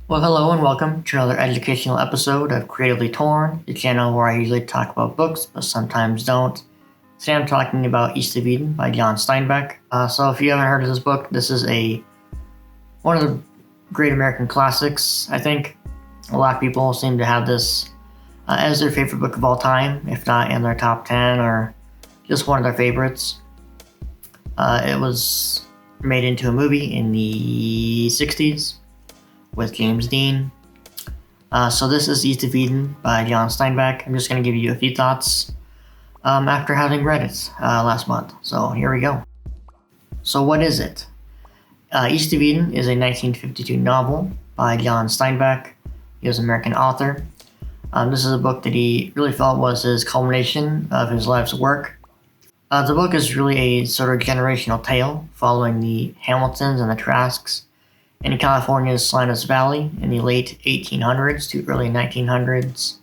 Well, hello and welcome to another educational episode of Creatively Torn, the channel where I usually talk about books, but sometimes don't. Today I'm talking about East of Eden by John Steinbeck. So if you haven't heard of this book, this is one of the great American classics. I think a lot of people seem to have this as their favorite book of all time, if not in their top 10 or just one of their favorites. It was made into a movie in the 60s. With James Dean. So this is East of Eden by John Steinbeck. I'm just going to give you a few thoughts after having read it last month. So here we go. So what is it? East of Eden is a 1952 novel by John Steinbeck. He was an American author. This is a book that he really felt was his culmination of his life's work. The book is really a sort of generational tale following the Hamiltons and the Trasks in California's Salinas Valley in the late 1800s to early 1900s.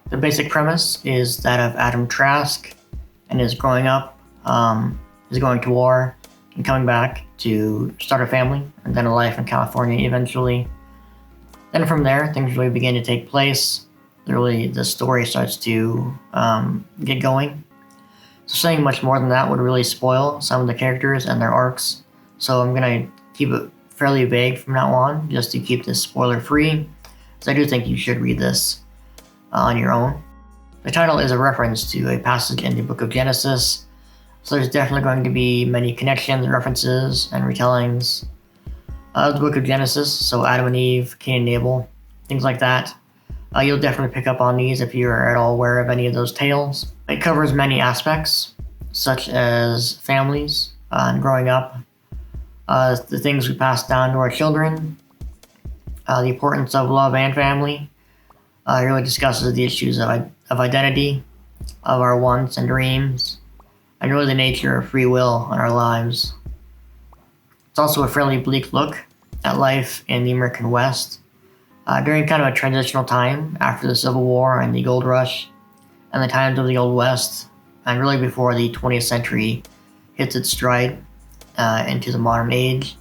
The basic premise is that of Adam Trask and his growing up, his going to war, and coming back to start a family, and then a life in California eventually. Then from there, things really begin to take place. The story starts to get going. So saying much more than that would really spoil some of the characters and their arcs. So I'm going to keep it fairly vague from now on, just to keep this spoiler free, because I do think you should read this on your own. The title is a reference to a passage in the book of Genesis, so there's definitely going to be many connections, references, and retellings of the book of Genesis, so Adam and Eve, Cain and Abel, things like that. You'll definitely pick up on these if you're at all aware of any of those tales. It covers many aspects, such as families and growing up, the things we pass down to our children, the importance of love and family. It really discusses the issues of identity, of our wants and dreams, and really the nature of free will in our lives. It's also a fairly bleak look at life in the American West during kind of a transitional time after the Civil War and the Gold Rush and the times of the Old West, and really before the 20th century hits its stride into the modern age.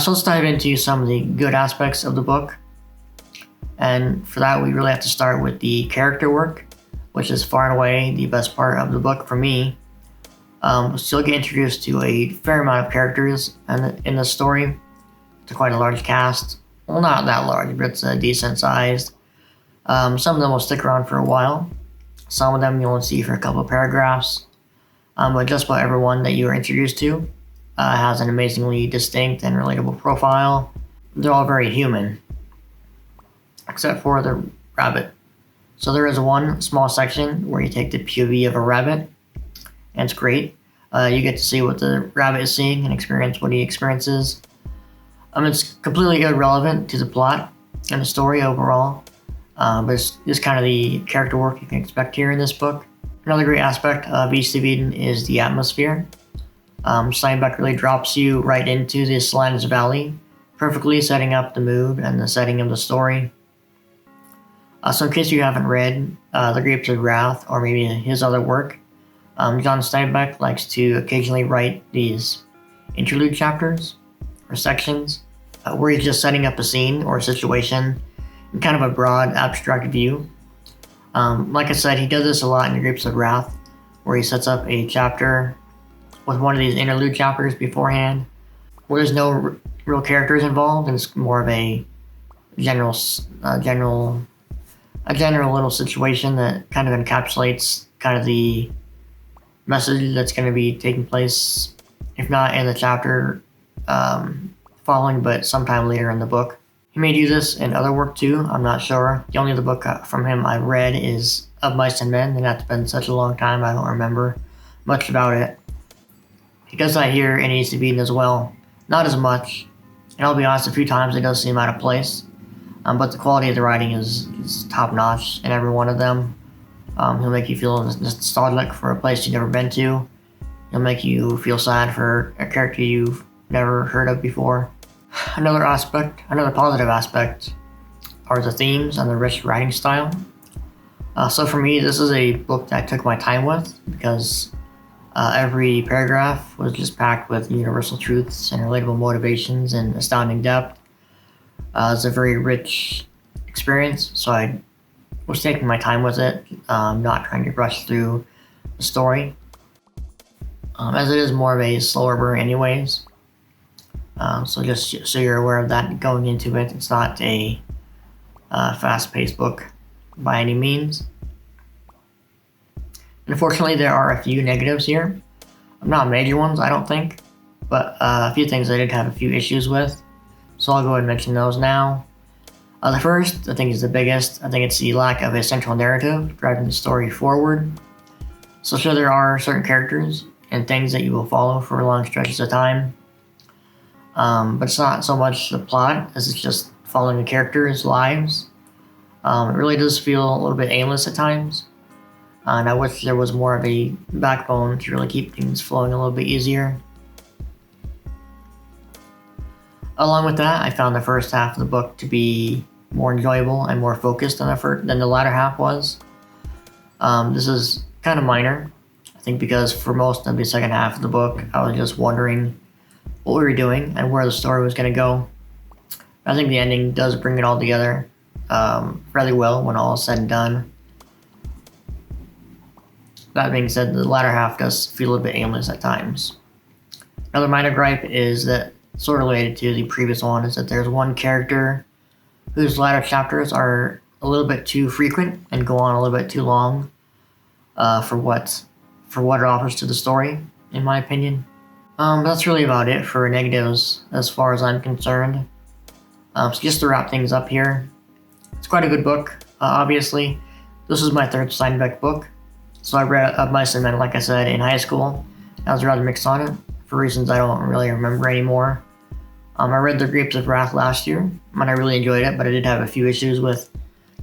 So let's dive into some of the good aspects of the book. And for that, we really have to start with the character work, which is far and away the best part of the book for me. So you'll get introduced to a fair amount of characters in the story. It's quite a large cast. Well, not that large, but it's decent sized. Some of them will stick around for a while. Some of them you'll see for a couple of paragraphs. But just about everyone that you are introduced to has an amazingly distinct and relatable profile. They're all very human, except for the rabbit. So there is one small section where you take the POV of a rabbit, and it's great. You get to see what the rabbit is seeing and experience what he experiences. It's completely irrelevant to the plot and the story overall, but it's just kind of the character work you can expect here in this book. Another great aspect of East of Eden is the atmosphere. Steinbeck really drops you right into the Salinas Valley, perfectly setting up the mood and the setting of the story. So in case you haven't read The Grapes of Wrath or maybe his other work, John Steinbeck likes to occasionally write these interlude chapters or sections where he's just setting up a scene or a situation in kind of a broad, abstract view. Like I said, he does this a lot in The Grapes of Wrath, where he sets up a chapter with one of these interlude chapters beforehand, where there's no real characters involved, and it's more of a general little situation that kind of encapsulates kind of the message that's going to be taking place, if not in the chapter following, but sometime later in the book. He may do this in other work too, I'm not sure. The only other book from him I've read is Of Mice and Men, and that's been such a long time I don't remember much about it. He does that here in East of Eden as well. Not as much, and I'll be honest, a few times it does seem out of place, but the quality of the writing is top notch in every one of them. He'll make you feel nostalgic for a place you've never been to. He'll make you feel sad for a character you've never heard of before. Another positive aspect, are the themes and the rich writing style. So for me, this is a book that I took my time with, because every paragraph was just packed with universal truths and relatable motivations and astounding depth. It's a very rich experience, so I was taking my time with it, not trying to rush through the story, as it is more of a slower burn anyways. So just so you're aware of that going into it, it's not a fast-paced book by any means. Unfortunately, there are a few negatives here. Not major ones, I don't think, but a few things I did have a few issues with. So I'll go ahead and mention those now. The first, I think, is the biggest. I think it's the lack of a central narrative driving the story forward. So sure, there are certain characters and things that you will follow for long stretches of time, but it's not so much the plot as it's just following the characters' lives. It really does feel a little bit aimless at times, and I wish there was more of a backbone to really keep things flowing a little bit easier. Along with that, I found the first half of the book to be more enjoyable and more focused than the latter half was. This is kind of minor, I think, because for most of the second half of the book, I was just wondering what we were doing and where the story was going to go. I think the ending does bring it all together fairly well when all is said and done. That being said, the latter half does feel a bit aimless at times. Another minor gripe is that, sort of related to the previous one, is that there's one character whose latter chapters are a little bit too frequent and go on a little bit too long for what it offers to the story, in my opinion. That's really about it for negatives as far as I'm concerned. So just to wrap things up here, it's quite a good book, obviously. This is my third Steinbeck book. So I read Mice and Men, like I said, in high school. I was rather mixed on it, for reasons I don't really remember anymore. I read The Grapes of Wrath last year, and I really enjoyed it, but I did have a few issues with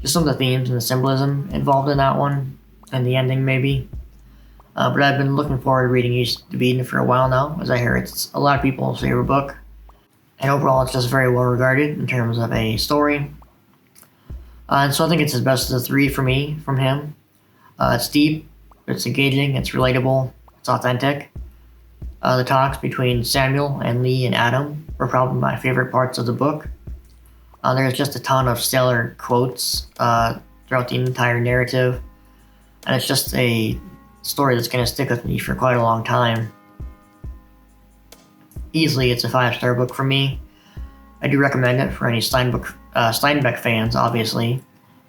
just some of the themes and the symbolism involved in that one, and the ending maybe. But I've been looking forward to reading East of Eden for a while now, as I hear it's a lot of people's favorite book. And overall, it's just very well regarded in terms of a story. And so I think it's his best of the three for me, from him. It's deep, it's engaging, it's relatable, it's authentic. The talks between Samuel and Lee and Adam were probably my favorite parts of the book. There's just a ton of stellar quotes throughout the entire narrative, and it's just a story that's going to stick with me for quite a long time. Easily, it's a 5-star book for me. I do recommend it for any Steinbeck fans, obviously.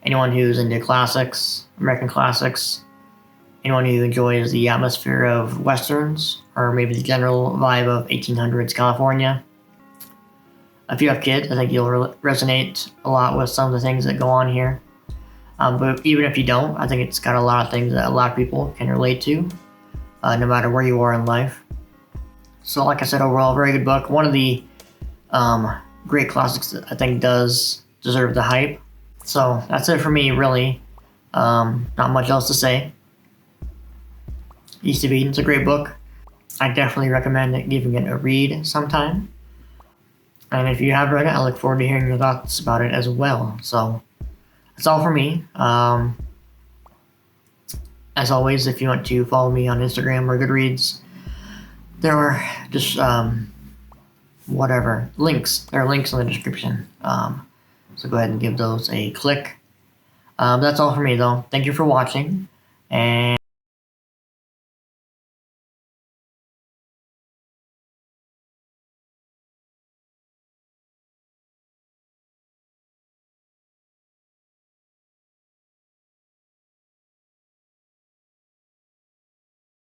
Anyone who's into classics, American classics, anyone who enjoys the atmosphere of westerns, or maybe the general vibe of 1800s California. If you have kids, I think you'll resonate a lot with some of the things that go on here. But even if you don't, I think it's got a lot of things that a lot of people can relate to, no matter where you are in life. So like I said, overall, very good book. One of the great classics that I think does deserve the hype. So that's it for me, really. Not much else to say. East of Eden's a great book. I definitely recommend giving it a read sometime. And if you have read it, I look forward to hearing your thoughts about it as well. So that's all for me. As always, if you want to follow me on Instagram or Goodreads, there are just links. There are links in the description. So go ahead and give those a click. That's all for me, though. Thank you for watching, and